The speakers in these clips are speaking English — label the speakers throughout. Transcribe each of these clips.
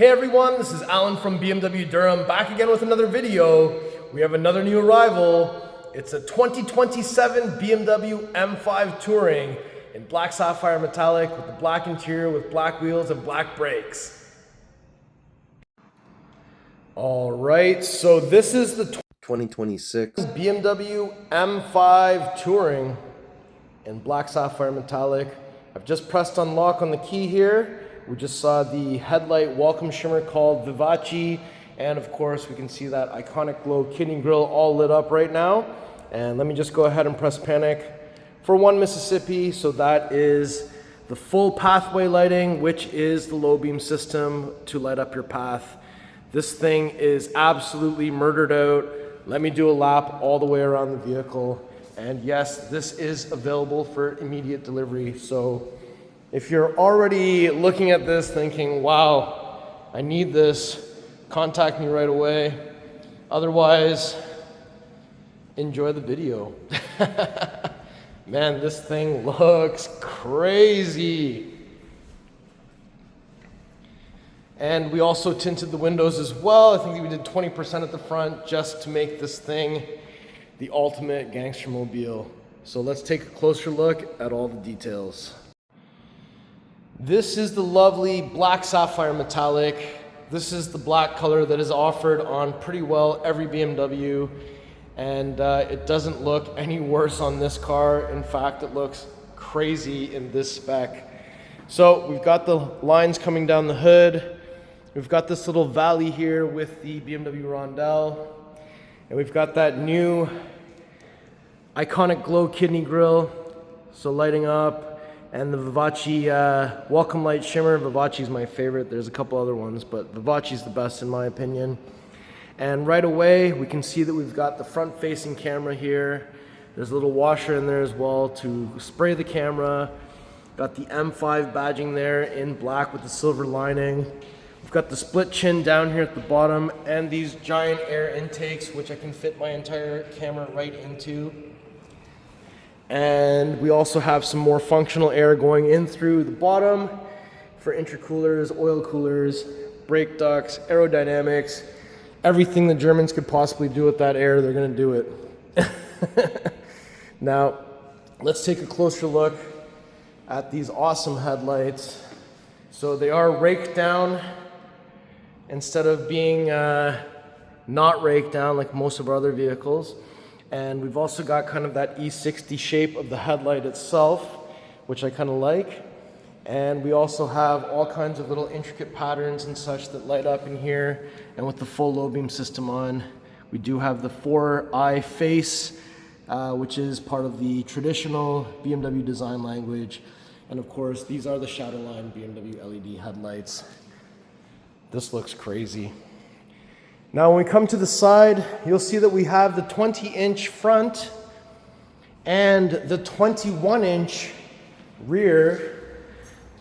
Speaker 1: Hey everyone, this is Alan from BMW Durham, back again with another video. We have another new arrival. It's a 2027 BMW M5 Touring in black sapphire metallic with the black interior with black wheels and black brakes. All right, so this is the 2026 BMW M5 Touring in black sapphire metallic. I've just pressed unlock on the key here. We just saw the headlight welcome shimmer called Vivace, and of course we can see that iconic glow kidney grille all lit up right now. And let me just go ahead and press panic for 1 Mississippi. So that is the full pathway lighting, which is the low beam system to light up your path. This thing is absolutely murdered out. Let me do a lap all the way around the vehicle. And yes, this is available for immediate delivery. So if you're already looking at this thinking, wow, I need this, contact me right away. Otherwise, enjoy the video. Man, this thing looks crazy. And we also tinted the windows as well. I think we did 20% at the front just to make this thing the ultimate gangster mobile. So let's take a closer look at all the details. This is the lovely black sapphire metallic. This is the black color that is offered on pretty well every BMW, and it doesn't look any worse on this car. In fact, it looks crazy in this spec. So we've got the lines coming down the hood. We've got this little valley here with the BMW Rondelle, and we've got that new iconic glow kidney grille, so lighting up. And the Vivace welcome light shimmer. Vivace is my favorite. There's a couple other ones, but Vivace is the best in my opinion. And right away, we can see that we've got the front-facing camera here. There's a little washer in there as well to spray the camera. Got the M5 badging there in black with the silver lining. We've got the split chin down here at the bottom and these giant air intakes, which I can fit my entire camera right into. And we also have some more functional air going in through the bottom for intercoolers, oil coolers, brake ducts, aerodynamics, everything the Germans could possibly do with that air, they're gonna do it. Now, let's take a closer look at these awesome headlights. So they are raked down instead of being not raked down like most of our other vehicles. And we've also got kind of that E60 shape of the headlight itself, which I kind of like. And we also have all kinds of little intricate patterns and such that light up in here. And with the full low beam system on, we do have the 4-eye face, which is part of the traditional BMW design language. And of course, these are the Shadowline BMW LED headlights. This looks crazy. Now when we come to the side, you'll see that we have the 20-inch front and the 21-inch rear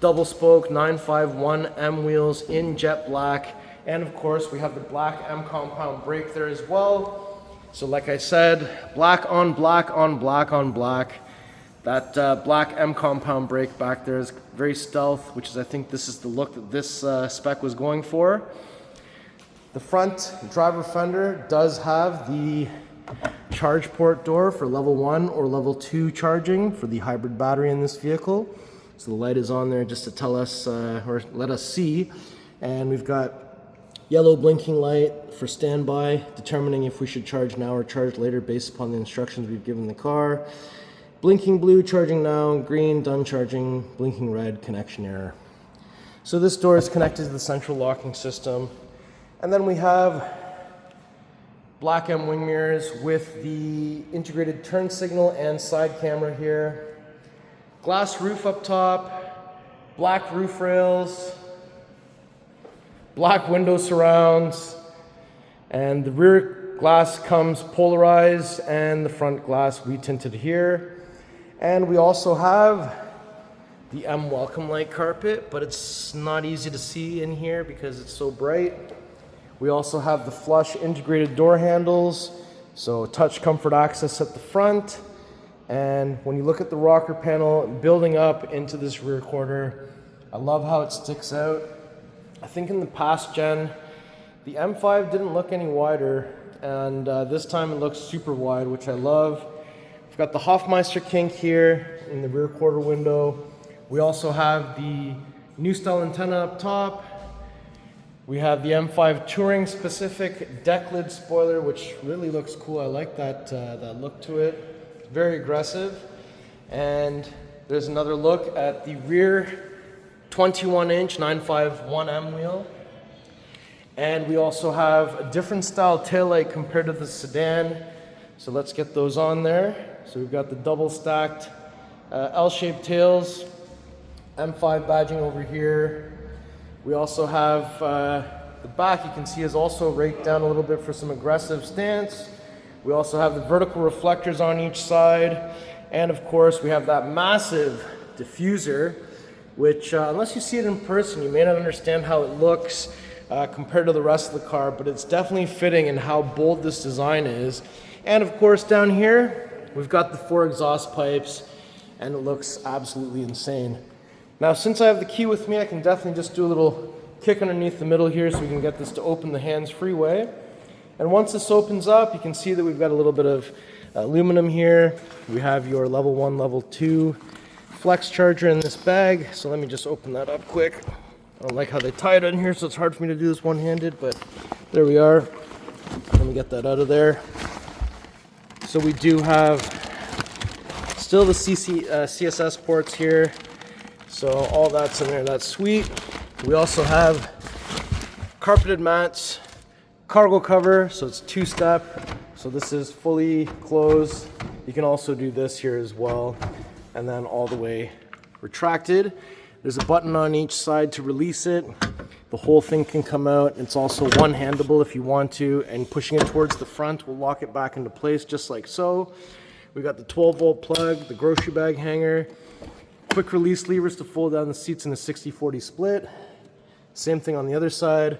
Speaker 1: double spoke 951 M wheels in jet black. And of course we have the black M compound brake there as well. So like I said, black on black on black on black. That black M compound brake back there is very stealth, which is, I think this is the look that this spec was going for. The front driver fender does have the charge port door for level 1 or level 2 charging for the hybrid battery in this vehicle. So the light is on there just to tell us or let us see. And we've got yellow blinking light for standby, determining if we should charge now or charge later based upon the instructions we've given the car. Blinking blue, charging now, green, done charging, blinking red, connection error. So this door is connected to the central locking system. And then we have black M wing mirrors with the integrated turn signal and side camera here. Glass roof up top, black roof rails, black window surrounds, and the rear glass comes polarized and the front glass retinted here. And we also have the M welcome light carpet, but it's not easy to see in here because it's so bright. We also have the flush integrated door handles, so touch comfort access at the front. And when you look at the rocker panel building up into this rear quarter, I love how it sticks out. I think in the past gen, the M5 didn't look any wider, and this time it looks super wide, which I love. We've got the Hofmeister kink here in the rear quarter window. We also have the new style antenna up top. We have the M5 Touring specific deck lid spoiler, which really looks cool. I like that look to it. Very aggressive. And there's another look at the rear 21-inch 951M wheel. And we also have a different style taillight compared to the sedan. So let's get those on there. So we've got the double stacked L-shaped tails, M5 badging over here. We also have the back, you can see, is also raked down a little bit for some aggressive stance. We also have the vertical reflectors on each side. And of course, we have that massive diffuser, which unless you see it in person, you may not understand how it looks compared to the rest of the car, but it's definitely fitting in how bold this design is. And of course, down here, we've got the 4 exhaust pipes, and it looks absolutely insane. Now, since I have the key with me, I can definitely just do a little kick underneath the middle here so we can get this to open the hands-free way. And once this opens up, you can see that we've got a little bit of aluminum here. We have your level 1, level 2 flex charger in this bag. So let me just open that up quick. I don't like how they tie it in here, so it's hard for me to do this one-handed, but there we are. Let me get that out of there. So we do have still the CSS ports here. So all that's in there, that's sweet. We also have carpeted mats, cargo cover, so it's 2-step. So this is fully closed. You can also do this here as well, and then all the way retracted. There's a button on each side to release it. The whole thing can come out. It's also one-handable if you want to, and pushing it towards the front will lock it back into place just like so. We got the 12-volt plug, the grocery bag hanger, quick release levers to fold down the seats in a 60-40 split. Same thing on the other side.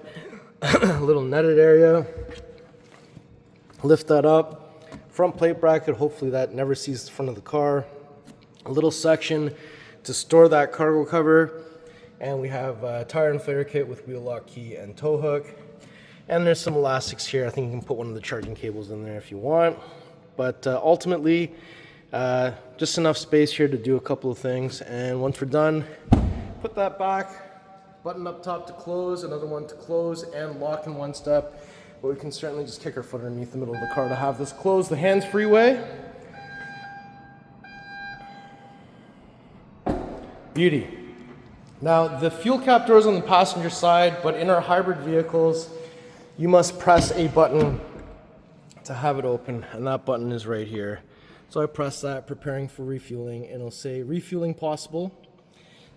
Speaker 1: A little netted area. Lift that up. Front plate bracket, hopefully that never sees the front of the car. A little section to store that cargo cover. And we have a tire inflator kit with wheel lock key and tow hook. And there's some elastics here. I think you can put one of the charging cables in there if you want. But ultimately, just enough space here to do a couple of things. And once we're done, put that back, button up top to close, another one to close and lock in one step. But we can certainly just kick our foot underneath the middle of the car to have this closed the hands-free way. Beauty. Now, the fuel cap door is on the passenger side, but in our hybrid vehicles, you must press a button to have it open, and that button is right here. So I press that, preparing for refueling, and it'll say refueling possible.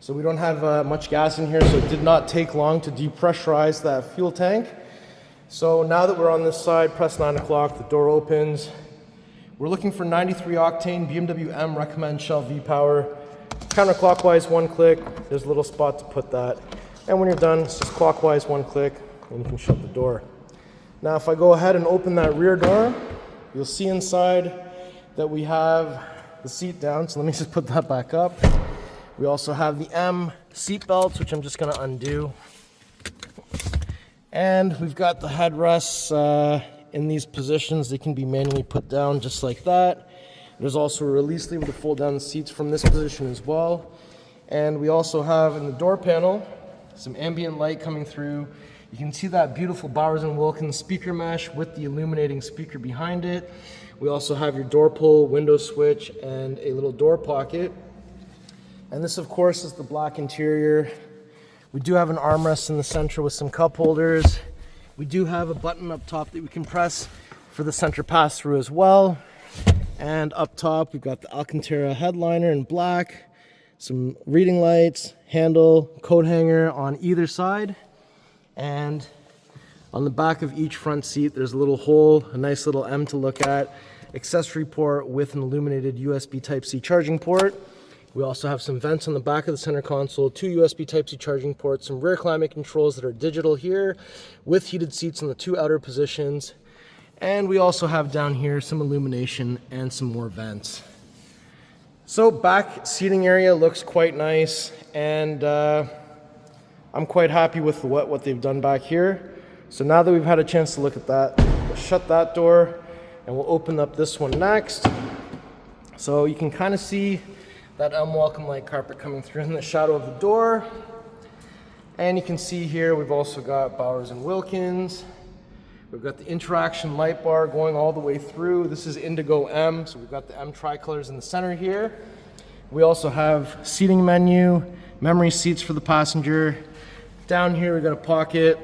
Speaker 1: So we don't have much gas in here, so it did not take long to depressurize that fuel tank. So now that we're on this side, press 9 o'clock, the door opens. We're looking for 93 octane BMW M recommend Shell V-Power. Counterclockwise, 1 click, there's a little spot to put that. And when you're done, it's just clockwise, 1 click, and you can shut the door. Now if I go ahead and open that rear door, you'll see inside that we have the seat down, so let me just put that back up. We also have the M seat belts, which I'm just gonna undo. And we've got the headrests in these positions. They can be manually put down just like that. There's also a release lever to fold down the seats from this position as well. And we also have in the door panel some ambient light coming through. You can see that beautiful Bowers & Wilkins speaker mesh with the illuminating speaker behind it. We also have your door pull, window switch, and a little door pocket. And this, of course, is the black interior. We do have an armrest in the center with some cup holders. We do have a button up top that we can press for the center pass-through as well. And up top, we've got the Alcantara headliner in black, some reading lights, handle, coat hanger on either side. And on the back of each front seat, there's a little hole, a nice little M to look at, accessory port with an illuminated USB Type-C charging port. We also have some vents on the back of the center console, 2 USB Type-C charging ports, some rear climate controls that are digital here with heated seats in the 2 outer positions. And we also have down here some illumination and some more vents. So back seating area looks quite nice, and I'm quite happy with what they've done back here. So now that we've had a chance to look at that, we'll shut that door and we'll open up this one next. So you can kind of see that Welcome Light carpet coming through in the shadow of the door. And you can see here we've also got Bowers & Wilkins. We've got the interaction light bar going all the way through. This is Indigo M, so we've got the M tricolors in the center here. We also have seating menu, memory seats for the passenger. Down here we've got a pocket,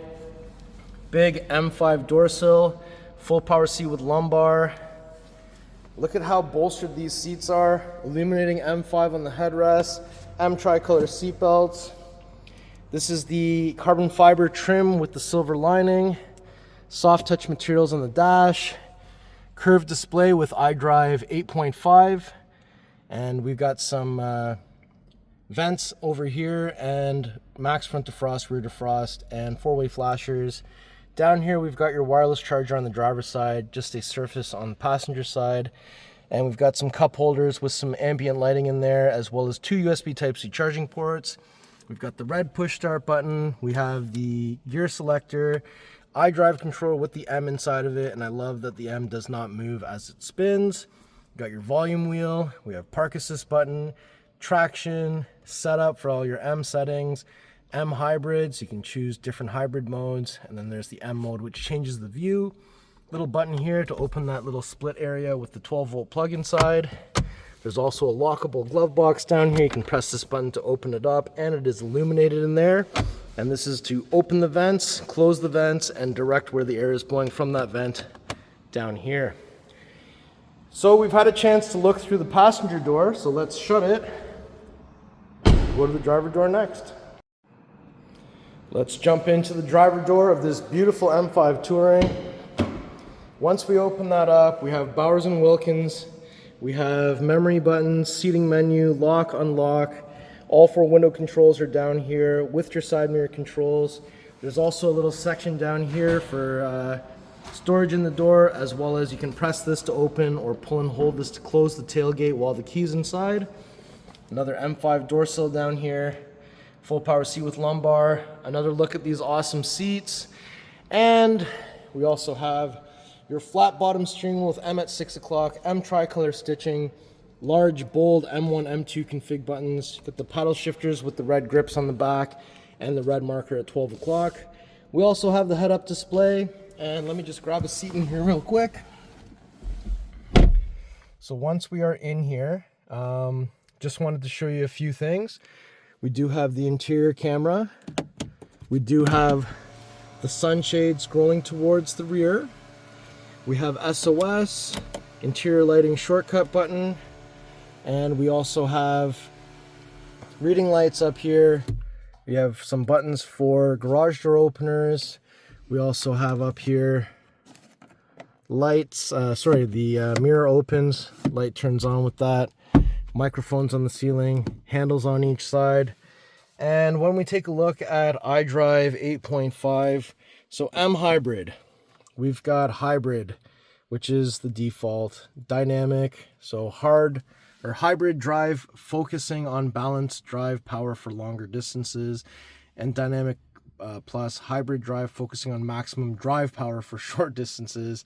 Speaker 1: big M5 door sill, full power seat with lumbar. Look at how bolstered these seats are. Illuminating M5 on the headrest, M tricolor seat belts. This is the carbon fiber trim with the silver lining. Soft touch materials on the dash. Curved display with iDrive 8.5. And we've got some vents over here and max front defrost, rear defrost, and four-way flashers. Down here we've got your wireless charger on the driver's side, just a Surface on the passenger side. And we've got some cup holders with some ambient lighting in there, as well as two USB Type-C charging ports. We've got the red push start button. We have the gear selector, iDrive control with the M inside of it, and I love that the M does not move as it spins. We've got your volume wheel. We have park assist button, traction, setup for all your M settings. M hybrids, you can choose different hybrid modes, and then there's the M mode, which changes the view. Little button here to open that little split area with the 12-volt plug inside. There's also a lockable glove box down here. You can press this button to open it up, and it is illuminated in there. And this is to open the vents, close the vents, and direct where the air is blowing from that vent down here. So we've had a chance to look through the passenger door, so let's shut it. Go to the driver door next. Let's jump into the driver door of this beautiful M5 Touring. Once we open that up, we have Bowers & Wilkins. We have memory buttons, seating menu, lock, unlock. All four window controls are down here with your side mirror controls. There's also a little section down here for storage in the door, as well as you can press this to open or pull and hold this to close the tailgate while the key's inside. Another M5 door sill down here. Full power seat with lumbar. Another look at these awesome seats. And we also have your flat bottom steering wheel with M at 6 o'clock, M tricolor stitching, large bold M1, M2 config buttons. Got the paddle shifters with the red grips on the back and the red marker at 12 o'clock. We also have the head-up display. And let me just grab a seat in here real quick. So once we are in here, just wanted to show you a few things. We do have the interior camera. We do have the sunshade scrolling towards the rear. We have SOS, interior lighting shortcut button, and we also have reading lights up here. We have some buttons for garage door openers. We also have up here lights, the mirror opens, light turns on with that. Microphones on the ceiling, handles on each side. And when we take a look at iDrive 8.5, so M hybrid, we've got hybrid, which is the default, dynamic, so hard or hybrid drive focusing on balanced drive power for longer distances, and dynamic plus hybrid drive focusing on maximum drive power for short distances.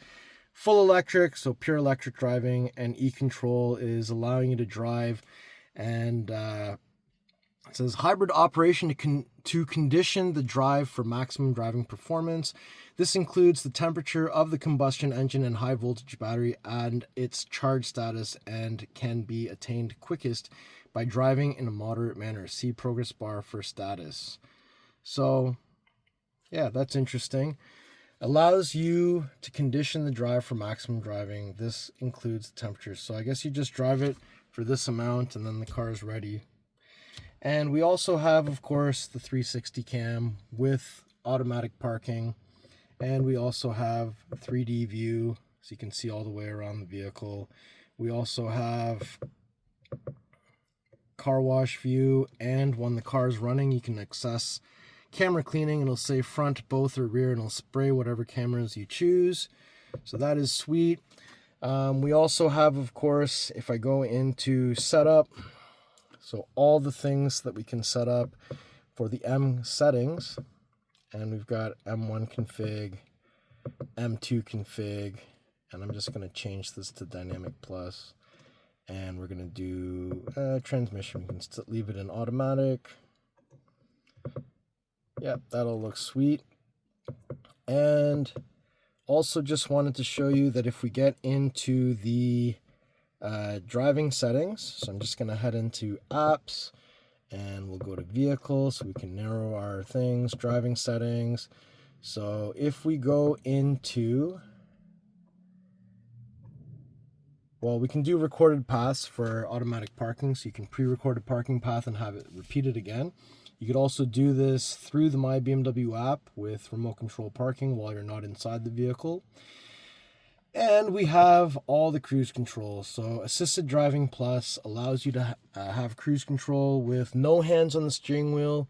Speaker 1: Full electric, so pure electric driving, and e-control is allowing you to drive. And it says hybrid operation to condition the drive for maximum driving performance. This includes the temperature of the combustion engine and high voltage battery and its charge status, and can be attained quickest by driving in a moderate manner. See progress bar for status. So yeah, that's interesting. Allows you to condition the drive for maximum driving. This includes the temperature. So I guess you just drive it for this amount and then the car is ready. And we also have, of course, the 360 cam with automatic parking. And we also have a 3D view, so you can see all the way around the vehicle. We also have car wash view, and when the car is running, you can access camera cleaning. It'll say front, both, or rear, and it'll spray whatever cameras you choose. So that is sweet. We also have, of course, if I go into setup, so all the things that we can set up for the M settings, and we've got M1 config, M2 config, and I'm just going to change this to Dynamic Plus, and we're going to do transmission. We can still leave it in automatic. Yep, that'll look sweet. And also just wanted to show you that if we get into the driving settings, so I'm just going to head into apps, and we'll go to vehicle so we can narrow our things, driving settings. So if we go into, well, we can do recorded paths for automatic parking, so you can pre-record a parking path and have it repeated again. You could also do this through the My BMW app with remote control parking while you're not inside the vehicle. And we have all the cruise control. So Assisted Driving Plus allows you to have cruise control with no hands on the steering wheel,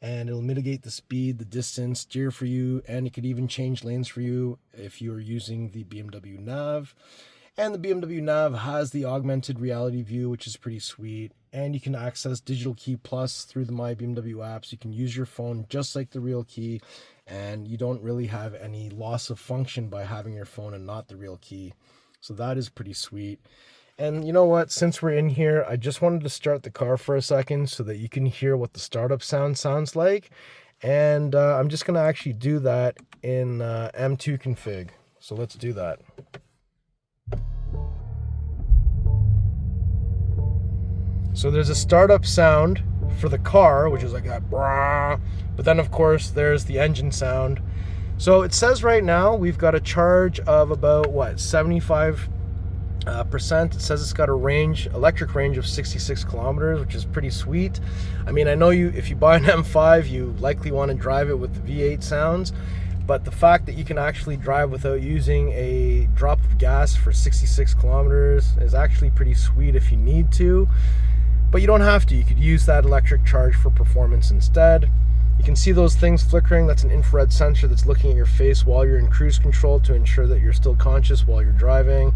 Speaker 1: and it'll mitigate the speed, the distance, steer for you, and it could even change lanes for you if you're using the BMW Nav. And the BMW Nav has the augmented reality view, which is pretty sweet. And you can access Digital Key Plus through the My BMW app. So you can use your phone just like the real key, and you don't really have any loss of function by having your phone and not the real key. So that is pretty sweet. And you know what? Since we're in here, I just wanted to start the car for a second so that you can hear what the startup sound sounds like. And I'm just going to actually do that in M2 config. So let's do that. So there's a startup sound for the car, which is like that, brah. But then of course there's the engine sound. So it says right now we've got a charge of about 75%. It says it's got a electric range of 66 kilometers, which is pretty sweet. I mean, I know if you buy an M5, you likely want to drive it with the V8 sounds, but the fact that you can actually drive without using a drop of gas for 66 kilometers is actually pretty sweet if you need to. But you don't have to. You could use that electric charge for performance instead. You can see those things flickering. That's an infrared sensor that's looking at your face while you're in cruise control to ensure that you're still conscious while you're driving.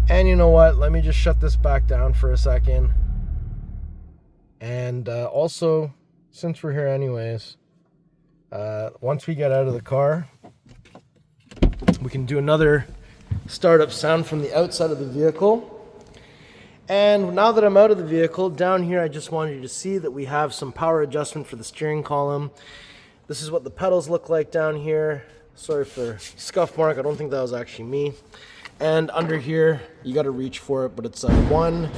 Speaker 1: And you know what? Let me just shut this back down for a second. And also, since we're here anyways, once we get out of the car, we can do another startup sound from the outside of the vehicle. And now that I'm out of the vehicle, down here I just wanted you to see that we have some power adjustment for the steering column. This is what the pedals look like down here. Sorry for scuff mark, I don't think that was actually me. And under here, you gotta reach for it, but it's a 1,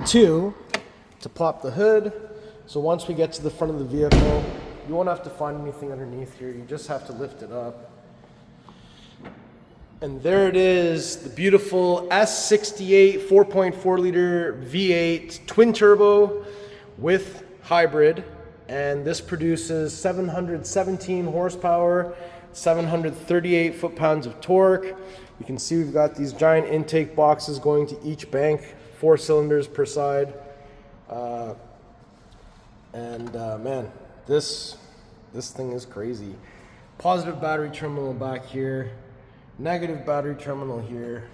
Speaker 1: 2 to pop the hood. So once we get to the front of the vehicle, you won't have to find anything underneath here, you just have to lift it up. And there it is, the beautiful S68 4.4 liter V8 twin turbo with hybrid. And this produces 717 horsepower, 738 foot-pounds of torque. You can see we've got these giant intake boxes going to each bank, 4 cylinders per side. Man, this thing is crazy. Positive battery terminal back here. Negative battery terminal here,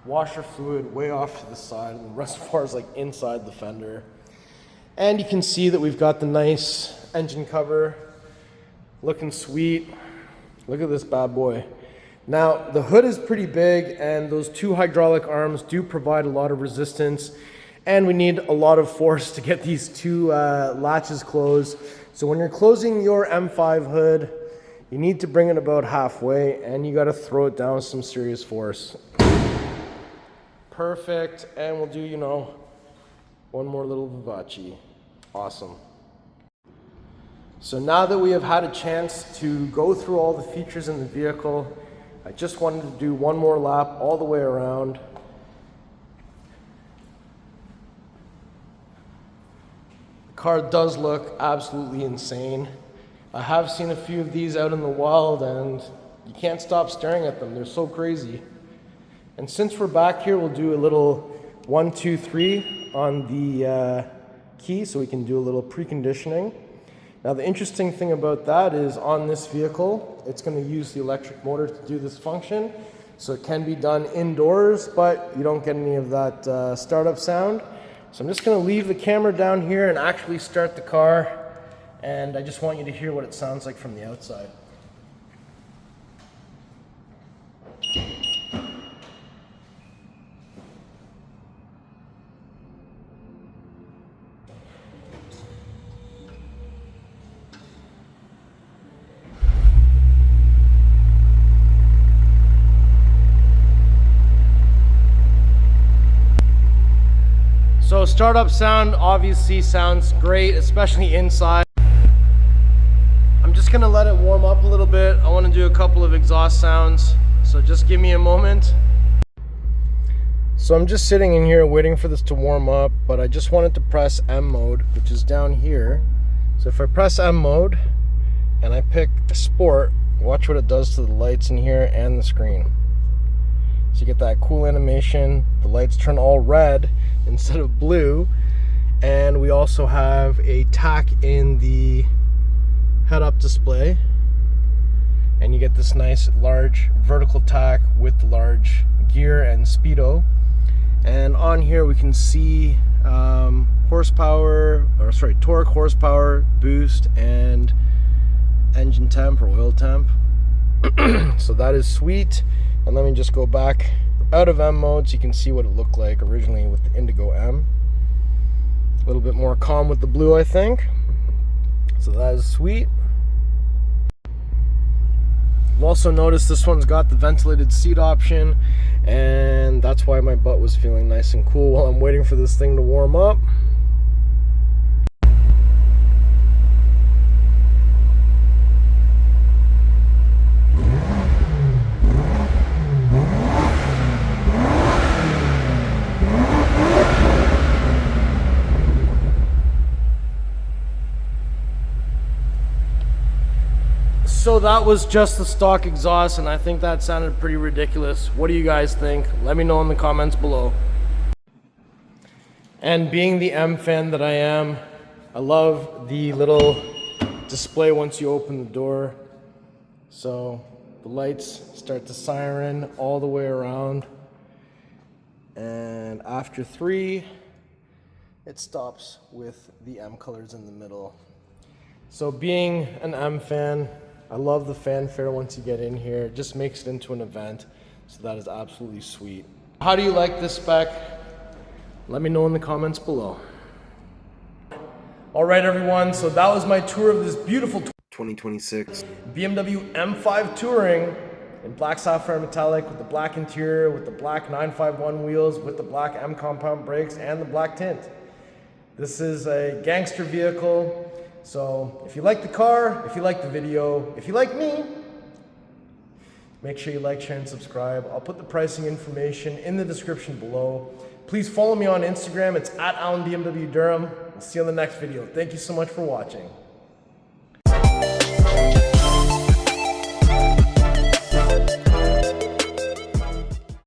Speaker 1: washer fluid way off to the side, and the reservoir is like inside the fender. And you can see that we've got the nice engine cover, looking sweet. Look at this bad boy. Now the hood is pretty big, and those 2 hydraulic arms do provide a lot of resistance, and we need a lot of force to get these 2 latches closed. So when you're closing your M5 hood, you need to bring it about halfway, and you got to throw it down with some serious force. Perfect, and we'll do, one more little vivace. Awesome. So now that we have had a chance to go through all the features in the vehicle, I just wanted to do one more lap all the way around. The car does look absolutely insane. I have seen a few of these out in the wild, and you can't stop staring at them. They're so crazy. And since we're back here, we'll do a little 1, 2, 3 on the key, so we can do a little preconditioning. Now the interesting thing about that is on this vehicle, it's going to use the electric motor to do this function. So it can be done indoors, but you don't get any of that startup sound. So I'm just going to leave the camera down here and actually start the car and I just want you to hear what it sounds like from the outside. So startup sound obviously sounds great, especially inside. I'm just gonna let it warm up a little bit. I wanna do a couple of exhaust sounds, so just give me a moment. So I'm just sitting in here waiting for this to warm up, but I just wanted to press M mode, which is down here. So if I press M mode and I pick Sport, watch what it does to the lights in here and the screen. So you get that cool animation, the lights turn all red instead of blue, and we also have a tack in the head-up display, and you get this nice large vertical tack with the large gear and speedo. And on here we can see torque, horsepower, boost, and engine temp or oil temp. So that is sweet. And let me just go back out of M mode so you can see what it looked like originally with the Indigo M. A little bit more calm with the blue, I think. So that is sweet. I've also noticed this one's got the ventilated seat option, and that's why my butt was feeling nice and cool while I'm waiting for this thing to warm up. So that was just the stock exhaust, and I think that sounded pretty ridiculous. What do you guys think? Let me know in the comments below. And being the M fan that I am, I love the little display once you open the door. So the lights start to siren all the way around. And after 3, it stops with the M colors in the middle. So being an M fan, I love the fanfare once you get in here. It just makes it into an event. So that is absolutely sweet. How do you like this spec? Let me know in the comments below. All right, everyone. So that was my tour of this beautiful 2026 BMW M5 Touring in black sapphire metallic with the black interior, with the black 951 wheels, with the black M compound brakes and the black tint. This is a gangster vehicle. So if you like the car, if you like the video, if you like me, make sure you like, share, and subscribe. I'll put the pricing information in the description below. Please follow me on Instagram. It's @AlanBMW Durham. I'll see you on the next video. Thank you so much for watching.